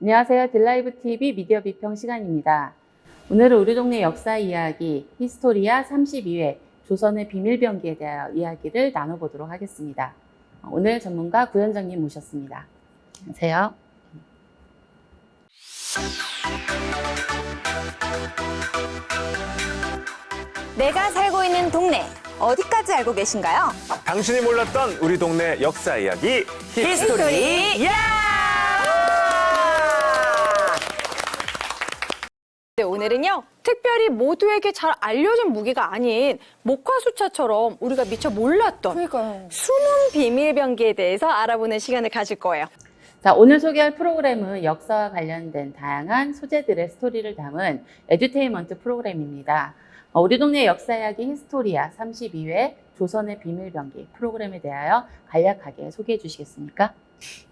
안녕하세요. 딜라이브 TV 미디어 비평 시간입니다. 오늘은 우리 동네 역사 이야기 히스토리아 32회 조선의 비밀병기에 대하여 이야기를 나눠보도록 하겠습니다. 오늘 전문가 구현정님 모셨습니다. 안녕하세요. 내가 살고 있는 동네 어디까지 알고 계신가요? 당신이 몰랐던 우리 동네 역사 이야기 히스토리. 네, 오늘은요 특별히 모두에게 잘 알려진 무기가 아닌 목화수차처럼 우리가 미처 몰랐던 숨은 비밀병기에 대해서 알아보는 시간을 가질 거예요. 자, 오늘 소개할 프로그램은 역사와 관련된 다양한 소재들의 스토리를 담은 에듀테인먼트 프로그램입니다. 우리 동네 역사 이야기 히스토리아 32회 조선의 비밀병기 프로그램에 대하여 간략하게 소개해 주시겠습니까?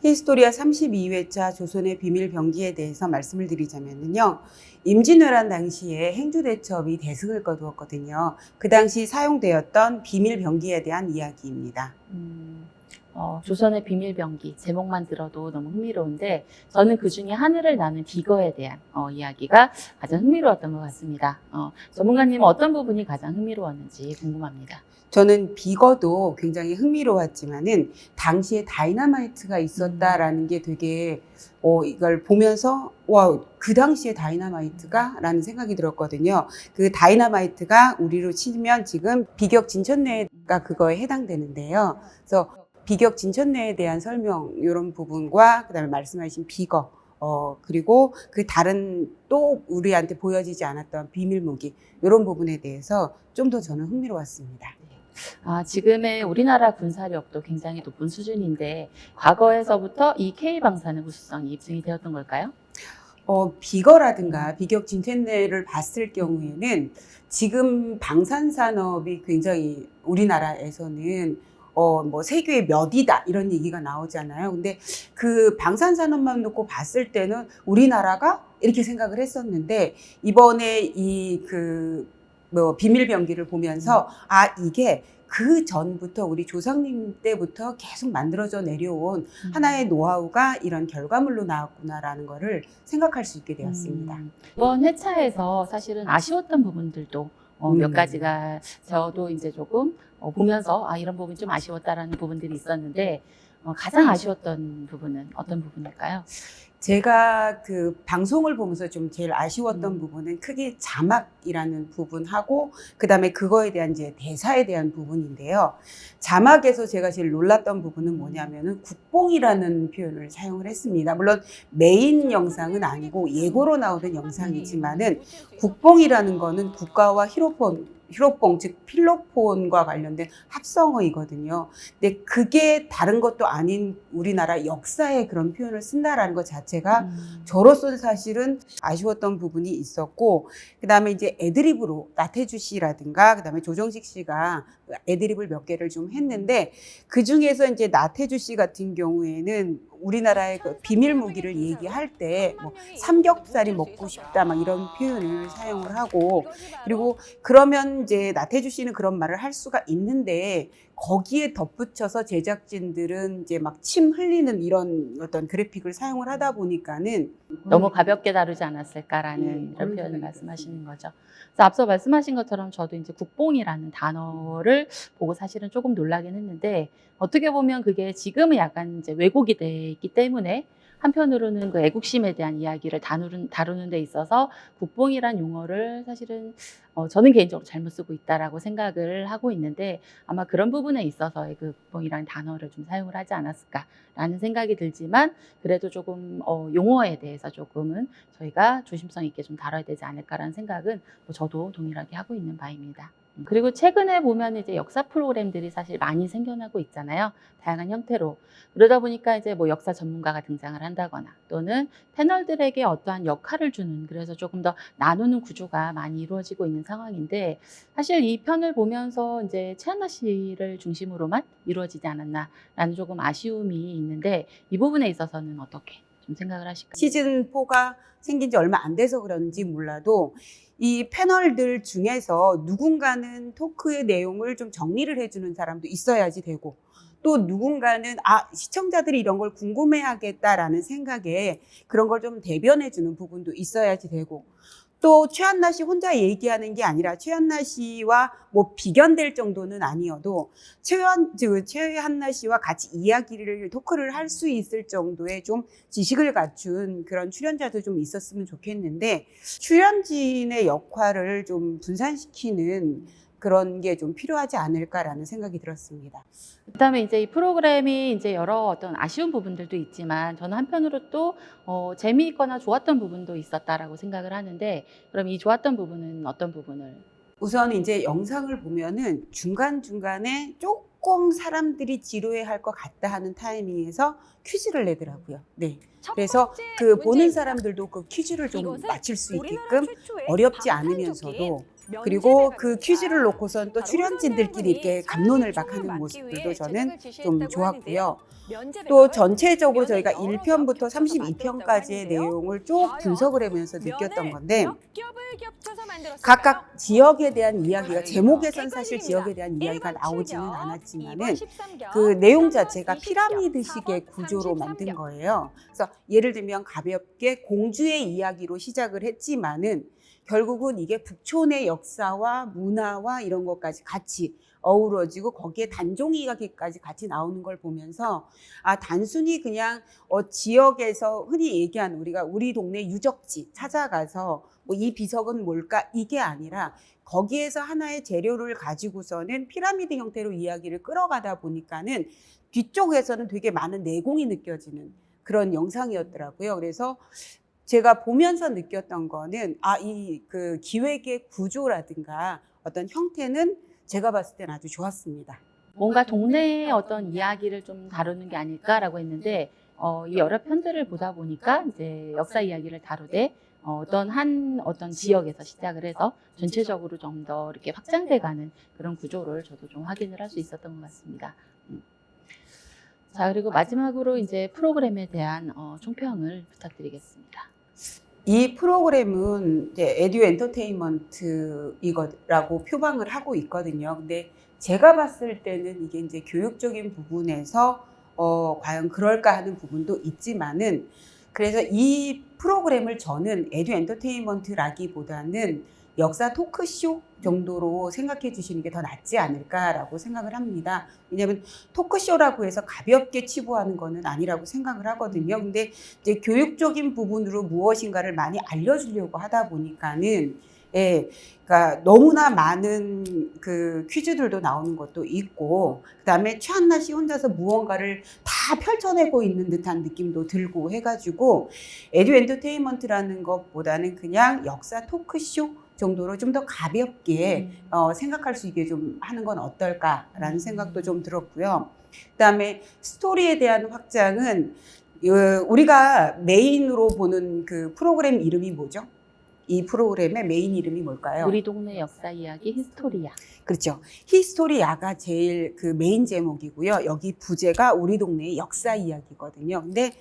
히스토리아 32회차 조선의 비밀병기에 대해서 말씀을 드리자면요. 임진왜란 당시에 행주대첩이 대승을 거두었거든요. 그 당시 사용되었던 비밀병기에 대한 이야기입니다. 조선의 비밀병기 제목만 들어도 너무 흥미로운데 저는 그중에 하늘을 나는 비거에 대한 이야기가 가장 흥미로웠던 것 같습니다. 전문가님은 어떤 부분이 가장 흥미로웠는지 궁금합니다. 저는 비거도 굉장히 흥미로웠지만은 당시에 다이너마이트가 있었다라는 게 되게 이걸 보면서 와, 그 당시에 다이너마이트가? 라는 생각이 들었거든요. 그 다이너마이트가 우리로 치면 지금 비격 진천내가 그거에 해당되는데요. 그래서 비격 진천내에 대한 설명 이런 부분과 그다음에 말씀하신 비거 그리고 그 다른 또 우리한테 보여지지 않았던 비밀 무기 이런 부분에 대해서 좀 더 저는 흥미로웠습니다. 지금의 우리나라 군사력도 굉장히 높은 수준인데 과거에서부터 이 K방사능 우수성이 입증이 되었던 걸까요? 비거라든가 비격 진천내를 봤을 경우에는 지금 방산산업이 굉장히 우리나라에서는 뭐 세계의 몇이다 이런 얘기가 나오잖아요. 근데 그 방산산업만 놓고 봤을 때는 우리나라가 이렇게 생각을 했었는데 이번에 비밀병기를 보면서 이게 그 전부터 우리 조상님 때부터 계속 만들어져 내려온 하나의 노하우가 이런 결과물로 나왔구나라는 거를 생각할 수 있게 되었습니다. 이번 회차에서 사실은 아쉬웠던 부분들도 몇 가지가 저도 이제 조금 보면서 이런 부분이 좀 아쉬웠다라는 부분들이 있었는데 가장 아쉬웠던 부분은 어떤 부분일까요? 제가 그 방송을 보면서 좀 제일 아쉬웠던 부분은 크게 자막이라는 부분하고 그다음에 그거에 대한 이제 대사에 대한 부분인데요. 자막에서 제가 제일 놀랐던 부분은 뭐냐면은 국뽕이라는 표현을 사용을 했습니다. 물론 메인 영상은 아니고 예고로 나오던 영상이지만은 국뽕이라는 거는 국가와 히로뽕, 즉 필로폰과 관련된 합성어이거든요. 근데 그게 다른 것도 아닌 우리나라 역사의 그런 표현을 쓴다라는 것 자체가 저로서는 사실은 아쉬웠던 부분이 있었고, 그 다음에 이제 애드립으로 나태주 씨라든가, 그 다음에 조정식 씨가 애드립을 몇 개를 좀 했는데, 그 중에서 이제 나태주 씨 같은 경우에는 우리나라의 그 비밀 무기를 얘기할 때 뭐 삼겹살이 먹고 싶다 막 이런 표현을 사용을 하고, 그리고 그러면 이제 나태주 씨는 그런 말을 할 수가 있는데 거기에 덧붙여서 제작진들은 이제 막 침 흘리는 이런 어떤 그래픽을 사용을 하다 보니까는 너무 가볍게 다루지 않았을까라는 이런 표현을 말씀하시는 거죠. 그래서 앞서 말씀하신 것처럼 저도 이제 국뽕이라는 단어를 보고 사실은 조금 놀라긴 했는데 어떻게 보면 그게 지금은 약간 이제 왜곡이 돼 있기 때문에 한편으로는 그 애국심에 대한 이야기를 다루는 데 있어서 국뽕이란 용어를 사실은 저는 개인적으로 잘못 쓰고 있다라고 생각을 하고 있는데 아마 그런 부분에 있어서의 그 국뽕이라는 단어를 좀 사용을 하지 않았을까라는 생각이 들지만 그래도 조금 용어에 대해서 조금은 저희가 조심성 있게 좀 다뤄야 되지 않을까라는 생각은 저도 동일하게 하고 있는 바입니다. 그리고 최근에 보면 이제 역사 프로그램들이 사실 많이 생겨나고 있잖아요. 다양한 형태로. 그러다 보니까 이제 뭐 역사 전문가가 등장을 한다거나 또는 패널들에게 어떠한 역할을 주는 그래서 조금 더 나누는 구조가 많이 이루어지고 있는 상황인데 사실 이 편을 보면서 이제 최한나 씨를 중심으로만 이루어지지 않았나라는 조금 아쉬움이 있는데 이 부분에 있어서는 어떻게 좀 생각을 하실까요? 시즌 4가 생긴 지 얼마 안 돼서 그런지 몰라도 이 패널들 중에서 누군가는 토크의 내용을 좀 정리를 해주는 사람도 있어야지 되고 또 누군가는 시청자들이 이런 걸 궁금해하겠다라는 생각에 그런 걸 좀 대변해주는 부분도 있어야지 되고, 또 최한나 씨 혼자 얘기하는 게 아니라 최한나 씨와 뭐 비견될 정도는 아니어도 최한나 씨와 같이 토크를 할 수 있을 정도의 좀 지식을 갖춘 그런 출연자도 좀 있었으면 좋겠는데, 출연진의 역할을 좀 분산시키는 그런 게 좀 필요하지 않을까라는 생각이 들었습니다. 그다음에 이제 이 프로그램이 이제 여러 어떤 아쉬운 부분들도 있지만 저는 한편으로 또 재미있거나 좋았던 부분도 있었다라고 생각을 하는데, 그럼 이 좋았던 부분은 어떤 부분을? 우선 이제 영상을 보면은 중간중간에 조금 사람들이 지루해할 것 같다 하는 타이밍에서 퀴즈를 내더라고요. 네. 그래서 그 보는 사람들도 그 퀴즈를 좀 맞출 수 있게끔 어렵지 않으면서도, 그리고 그 퀴즈를 놓고선 또 출연진들끼리 이렇게 갑론을 막 하는 모습들도 저는 좀 좋았고요. 또 전체적으로 저희가 1편부터 32편까지의 내용을 쭉 분석을 하면서 느꼈던 건데, 각각 지역에 대한 이야기가, 제목에선 사실 지역에 대한 이야기가 나오지는 않았지만은 그 내용 자체가 피라미드식의 구조로 만든 거예요. 그래서 예를 들면 가볍게 공주의 이야기로 시작을 했지만은 결국은 이게 북촌의 역사와 문화와 이런 것까지 같이 어우러지고 거기에 단종 이야기까지 같이 나오는 걸 보면서 단순히 그냥 지역에서 흔히 얘기하는 우리 동네 유적지 찾아가서 뭐 이 비석은 뭘까 이게 아니라 거기에서 하나의 재료를 가지고서는 피라미드 형태로 이야기를 끌어가다 보니까는 뒤쪽에서는 되게 많은 내공이 느껴지는 그런 영상이었더라고요. 그래서 제가 보면서 느꼈던 거는 이 그 기획의 구조라든가 어떤 형태는 제가 봤을 때는 아주 좋았습니다. 뭔가 동네의 어떤 이야기를 좀 다루는 게 아닐까라고 했는데, 이 여러 편들을 보다 보니까 이제 역사 이야기를 다루되 어떤 지역에서 시작을 해서 전체적으로 좀 더 이렇게 확장돼가는 그런 구조를 저도 좀 확인을 할 수 있었던 것 같습니다. 자, 그리고 마지막으로 이제 프로그램에 대한 총평을 부탁드리겠습니다. 이 프로그램은 이제 에듀 엔터테인먼트 이거라고 표방을 하고 있거든요. 근데 제가 봤을 때는 이게 이제 교육적인 부분에서 과연 그럴까 하는 부분도 있지만은, 그래서 이 프로그램을 저는 에듀 엔터테인먼트라기보다는 역사 토크쇼 정도로 생각해 주시는 게 더 낫지 않을까라고 생각을 합니다. 왜냐하면 토크쇼라고 해서 가볍게 치부하는 거는 아니라고 생각을 하거든요. 근데 이제 교육적인 부분으로 무엇인가를 많이 알려주려고 하다 보니까는, 그러니까 너무나 많은 그 퀴즈들도 나오는 것도 있고, 그다음에 최한나 씨 혼자서 무언가를 다 펼쳐내고 있는 듯한 느낌도 들고 해가지고, 에듀 엔터테인먼트라는 것보다는 그냥 역사 토크쇼 정도로 좀 더 가볍게 생각할 수 있게 좀 하는 건 어떨까라는 생각도 좀 들었고요. 그다음에 스토리에 대한 확장은 우리가 메인으로 보는 그 프로그램 이름이 뭐죠? 이 프로그램의 메인 이름이 뭘까요? 우리 동네 역사 이야기 히스토리아. 그렇죠. 히스토리아가 제일 그 메인 제목이고요. 여기 부제가 우리 동네의 역사 이야기거든요. 근데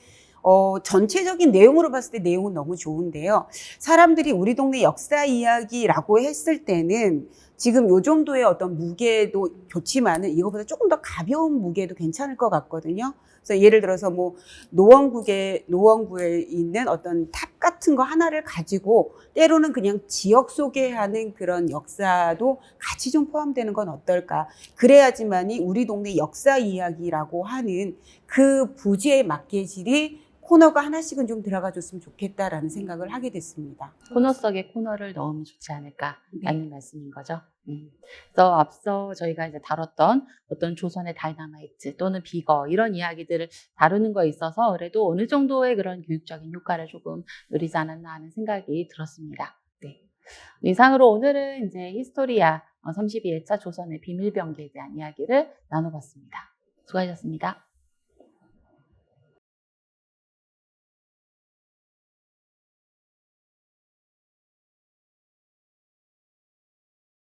전체적인 내용으로 봤을 때 내용은 너무 좋은데요. 사람들이 우리 동네 역사 이야기라고 했을 때는 지금 요 정도의 어떤 무게도 좋지만은 이거보다 조금 더 가벼운 무게도 괜찮을 것 같거든요. 그래서 예를 들어서 뭐 노원구에 있는 어떤 탑 같은 거 하나를 가지고 때로는 그냥 지역 소개하는 그런 역사도 같이 좀 포함되는 건 어떨까. 그래야지만이 우리 동네 역사 이야기라고 하는 그 부제의 마케질이 코너가 하나씩은 좀 들어가 줬으면 좋겠다라는 생각을 하게 됐습니다. 코너 속에 코너를 넣으면 좋지 않을까라는 말씀인 거죠. 그래서 앞서 저희가 이제 다뤘던 어떤 조선의 다이너마이트 또는 비거 이런 이야기들을 다루는 거에 있어서 그래도 어느 정도의 그런 교육적인 효과를 조금 누리지 않았나 하는 생각이 들었습니다. 네. 이상으로 오늘은 이제 히스토리아 32회차 조선의 비밀병기에 대한 이야기를 나눠봤습니다. 수고하셨습니다.